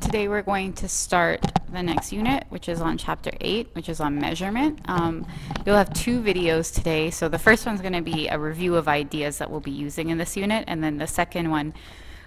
Today we're going to start the next unit, which is on Chapter 8, which is on measurement. You'll have two videos today. So the first one's going to be a review of ideas that we'll be using in this unit, and then the second one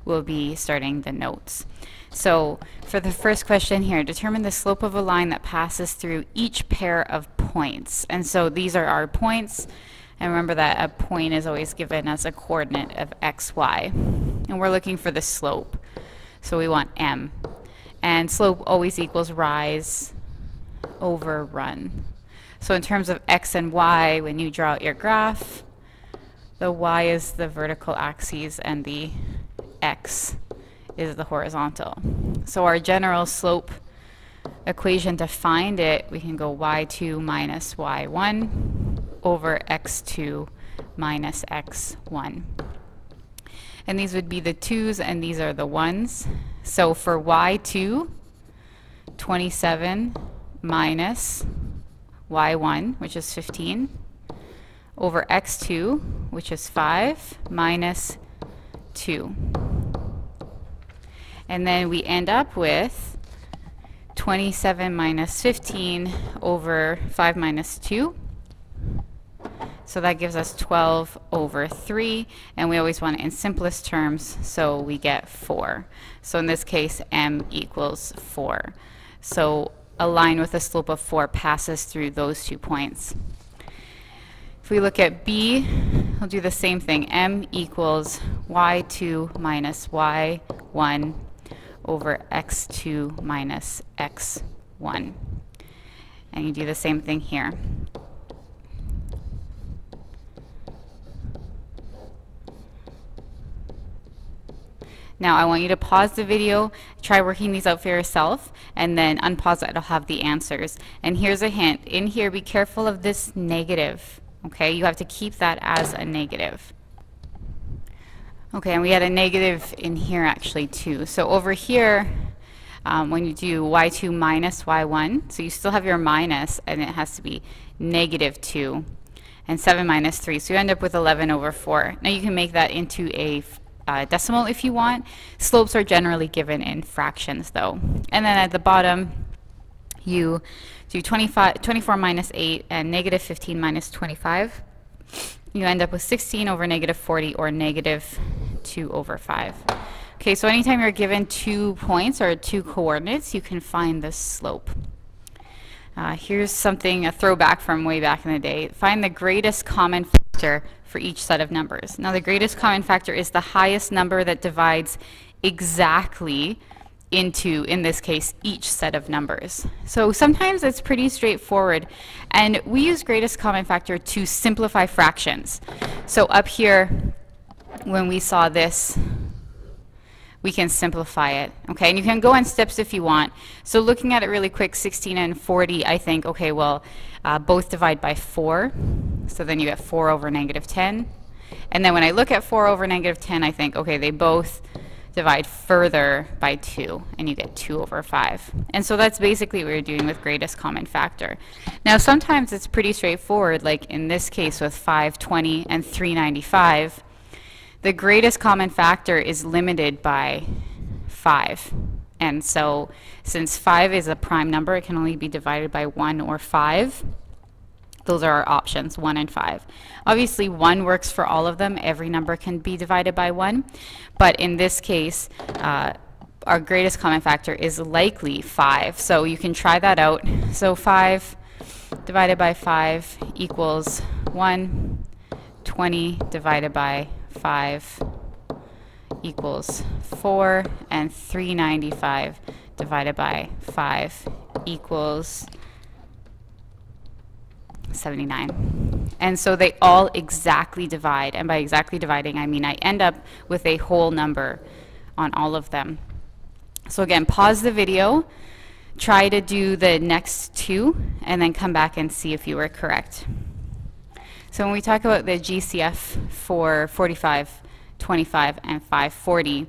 will be starting the notes. So for the first question here, determine the slope of a line that passes through each pair of points. And so these are our points. And remember that a point is always given as a coordinate of x, y. And we're looking for the slope. So we want m. And slope always equals rise over run. So in terms of x and y, when you draw out your graph, the y is the vertical axis and the x is the horizontal. So our general slope equation, to find it, we can go y2 minus y1 over x2 minus x1. And these would be the 2's and these are the 1's. So for y2, 27 minus y1, which is 15, over x2, which is 5, minus 2. And then we end up with 27 minus 15 over 5 minus 2. So that gives us 12 over 3, and we always want it in simplest terms, so we get 4. So in this case, m equals 4. So a line with a slope of 4 passes through those 2 points. If we look at B, we'll do the same thing. M equals y2 minus y1 over x2 minus x1. And you do the same thing here. Now I want you to pause the video, try working these out for yourself, and then unpause it. It'll have the answers. And here's a hint. In here, be careful of this negative. Okay, you have to keep that as a negative. Okay, and we had a negative in here actually too. So over here, when you do y2 minus y1, so you still have your minus, and it has to be negative 2, and 7 minus 3. So you end up with 11 over 4. Now you can make that into a decimal if you want. Slopes are generally given in fractions though. And then at the bottom, you do 24 minus 8 and negative 15 minus 25. You end up with 16 over negative 40, or negative 2 over 5. Okay, so anytime you're given 2 points or 2 coordinates, you can find the slope. Here's something, a throwback from way back in the day. Find the greatest common factor for each set of numbers. Now the greatest common factor is the highest number that divides exactly into, in this case, each set of numbers. So sometimes it's pretty straightforward, and we use greatest common factor to simplify fractions. So up here, when we saw this, we can simplify it, okay? And you can go in steps if you want. So looking at it really quick, 16 and 40, I think, okay, well, both divide by 4. So then you get 4 over negative 10. And then when I look at 4 over negative 10, I think, okay, they both divide further by 2, and you get 2 over 5. And so that's basically what you're doing with greatest common factor. Now sometimes it's pretty straightforward, like in this case with 520 and 395. The greatest common factor is limited by 5. And so since 5 is a prime number, it can only be divided by 1 or 5. Those are our options, 1 and 5. Obviously 1 works for all of them. Every number can be divided by 1. But in this case, our greatest common factor is likely 5. So you can try that out. So 5 divided by 5 equals 1. 20 divided by 5 equals 4, and 395 divided by 5 equals 79. And so they all exactly divide, and by exactly dividing I mean I end up with a whole number on all of them. So again, pause the video, try to do the next 2, and then come back and see if you were correct. So when we talk about the GCF for 45, 25, and 540,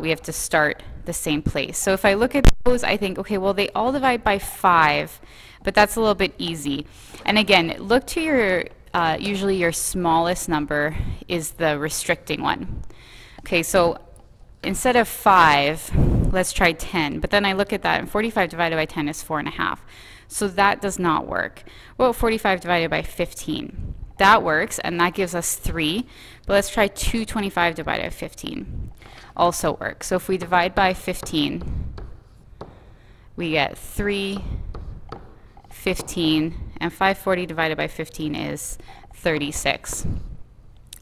we have to start the same place. So if I look at those, I think, okay, well, they all divide by 5, but that's a little bit easy. And again, look to your, usually your smallest number is the restricting one. Okay, so instead of 5, let's try 10. But then I look at that, and 45 divided by 10 is 4.5. So that does not work. Well, 45 divided by 15. That works, and that gives us 3. But let's try 225 divided by 15. Also works. So if we divide by 15, we get 3, 15, and 540 divided by 15 is 36.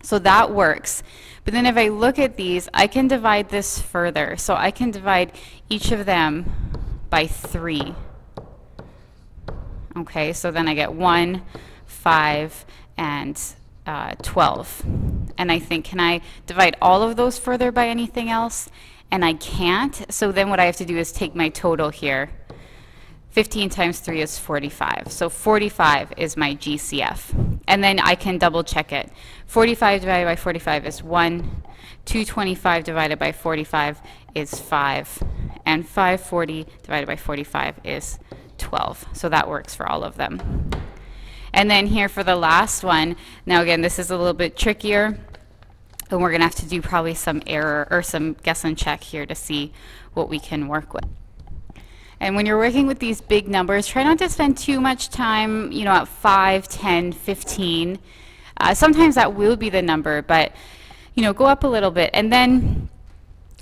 So that works. But then if I look at these, I can divide this further. So I can divide each of them by 3. Okay, so then I get 1, 5, and 12. And I think, can I divide all of those further by anything else? And I can't. So then what I have to do is take my total here. 15 times 3 is 45. So 45 is my GCF. And then I can double check it. 45 divided by 45 is 1. 225 divided by 45 is 5. And 540 divided by 45 is 12. So that works for all of them. And then here for the last one, now again, this is a little bit trickier. And we're going to have to do probably some error or some guess and check here to see what we can work with. And when you're working with these big numbers, try not to spend too much time, you know, at 5, 10, 15. Sometimes that will be the number, but, you know, go up a little bit. And then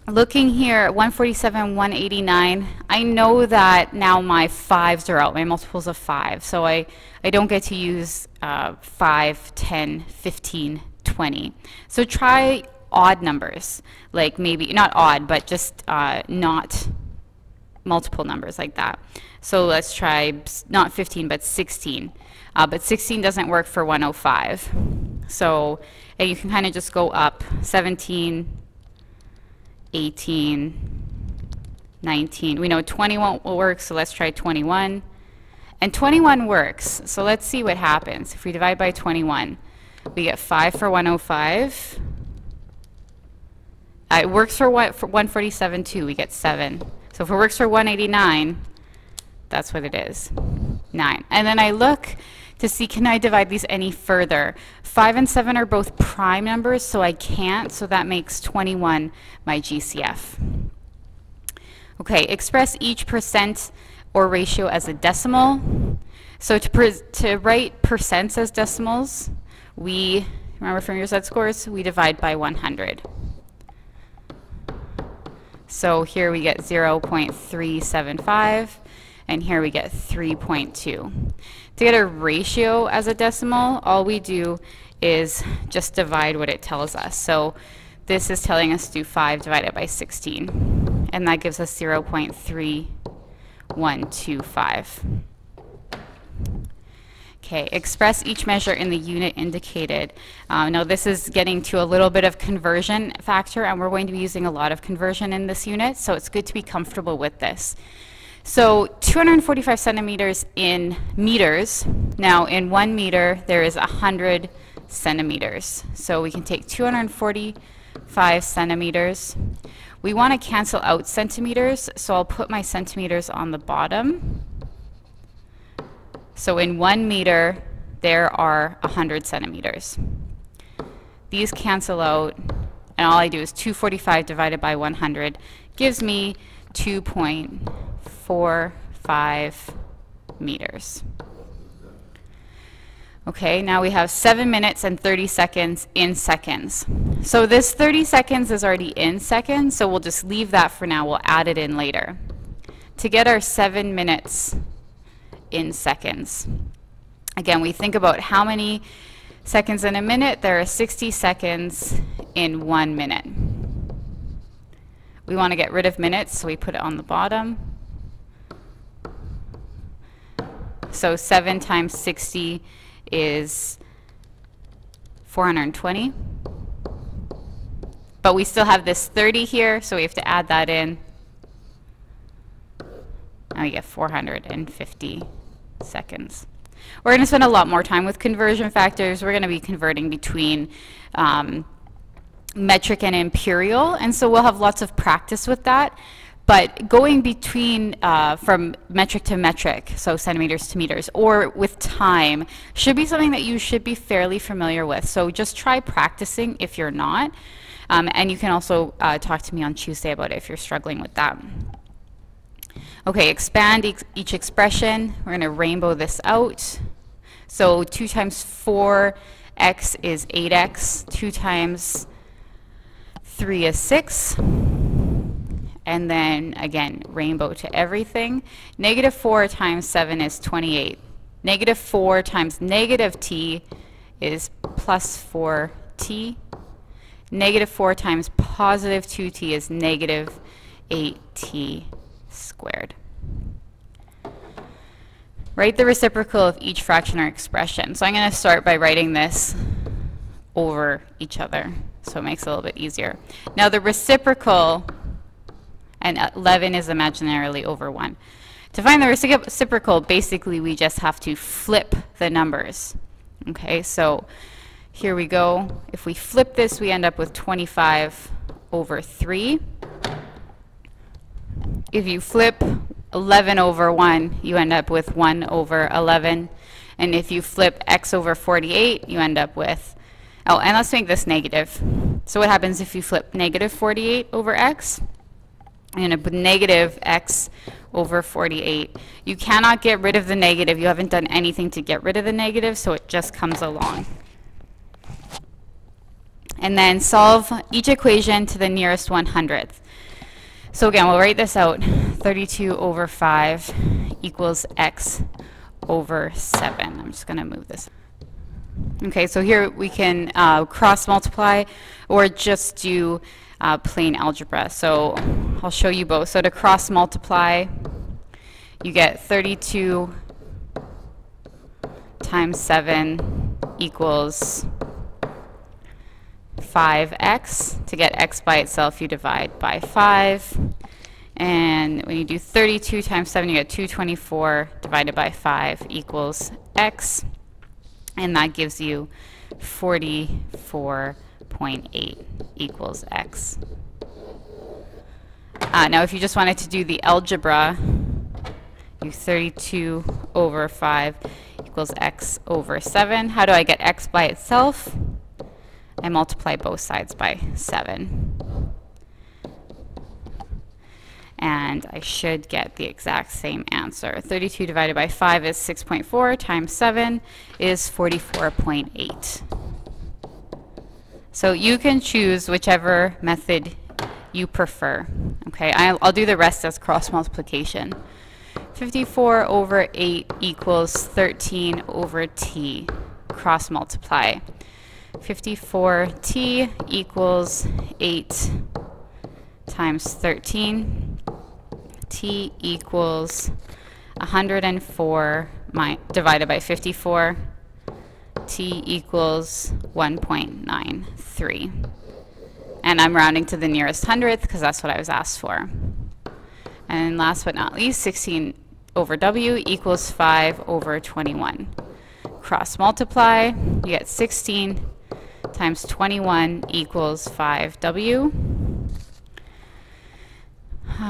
looking here at 147, 189, I know that now my 5s are out, my multiples of 5. So I don't get to use 5, 10, 15, 20. So try odd numbers, like maybe, not odd, but just not multiple numbers like that. So let's try not 15 but 16. But 16 doesn't work for 105. So and you can kind of just go up 17, 18, 19. We know 20 won't work, so let's try 21. And 21 works. So let's see what happens. If we divide by 21, we get 5 for 105. It works for 147 too. We get 7. So if it works for 189, that's what it is, 9. And then I look to see, can I divide these any further? 5 and 7 are both prime numbers, so I can't. So that makes 21 my GCF. Okay, express each percent or ratio as a decimal. So to write percents as decimals, we, remember from your set scores, we divide by 100. So here we get 0.375, and here we get 3.2. To get a ratio as a decimal, all we do is just divide what it tells us. So this is telling us to do 5 divided by 16, and that gives us 0.3125. Okay, express each measure in the unit indicated. Now this is getting to a little bit of conversion factor, and we're going to be using a lot of conversion in this unit, so it's good to be comfortable with this. So 245 centimeters in meters. Now in 1 meter there is 100 centimeters. So we can take 245 centimeters. We want to cancel out centimeters, so I'll put my centimeters on the bottom. So in 1 meter, there are 100 centimeters. These cancel out, and all I do is 245 divided by 100 gives me 2.45 meters. Okay, now we have 7 minutes and 30 seconds in seconds. So this 30 seconds is already in seconds, so we'll just leave that for now. We'll add it in later. To get our 7 minutes in seconds. Again, we think about how many seconds in a minute. There are 60 seconds in 1 minute. We want to get rid of minutes, so we put it on the bottom. So 7 times 60 is 420. But we still have this 30 here, so we have to add that in. Now we get 450 seconds. We're going to spend a lot more time with conversion factors. We're going to be converting between metric and imperial, and so we'll have lots of practice with that. But going between from metric to metric, so centimeters to meters, or with time, should be something that you should be fairly familiar with. So just try practicing if you're not. And you can also talk to me on Tuesday about it if you're struggling with that. Okay, expand each expression. We're going to rainbow this out. So 2 times 4x is 8x. 2 times 3 is 6. And then, again, rainbow to everything. Negative 4 times 7 is 28. Negative 4 times negative t is plus 4t. Negative 4 times positive 2t is negative 8t squared. Write the reciprocal of each fraction or expression. So I'm going to start by writing this over each other, so it makes it a little bit easier. Now the reciprocal, and 11 is imaginarily over 1. To find the reciprocal, basically we just have to flip the numbers. Okay, so here we go. If we flip this, we end up with 25 over 3. If you flip 11 over 1, you end up with 1 over 11. And if you flip x over 48, you end up with, oh, and let's make this negative. So what happens if you flip negative 48 over x? You end up with negative x over 48. You cannot get rid of the negative. You haven't done anything to get rid of the negative, so it just comes along. And then solve each equation to the nearest 100th. So again, we'll write this out. 32 over 5 equals x over 7. I'm just going to move this. Okay, so here we can cross multiply or just do plain algebra. So I'll show you both. So to cross multiply, you get 32 times 7 equals 5x. To get x by itself, you divide by 5. And when you do 32 times 7, you get 224 divided by 5 equals x. And that gives you 44.8 equals x. Now if you just wanted to do the algebra, you 32 over 5 equals x over 7. How do I get x by itself? I multiply both sides by 7. And I should get the exact same answer. 32 divided by 5 is 6.4 times 7 is 44.8. So you can choose whichever method you prefer. Okay, I'll do the rest as cross multiplication. 54 over 8 equals 13 over t. Cross multiply. 54t equals 8 times 13. T equals 104 divided by 54. T equals 1.93. And I'm rounding to the nearest hundredth because that's what I was asked for. And last but not least, 16 over w equals 5 over 21. Cross multiply, you get 16 times 21 equals 5w.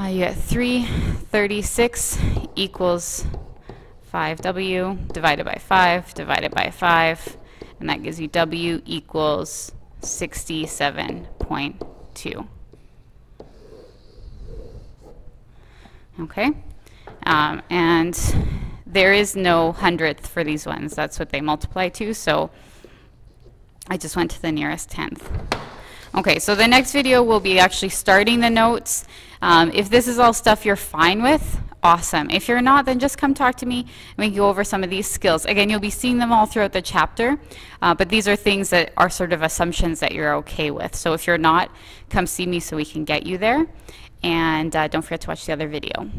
You get 336 equals 5w divided by 5 divided by 5, and that gives you w equals 67.2. Okay, and there is no hundredth for these ones. That's what they multiply to, so I just went to the nearest tenth. Okay, so the next video will be actually starting the notes. If this is all stuff you're fine with, awesome. If you're not, then just come talk to me and we can go over some of these skills. Again, you'll be seeing them all throughout the chapter, but these are things that are sort of assumptions that you're okay with. So if you're not, come see me so we can get you there. And don't forget to watch the other video.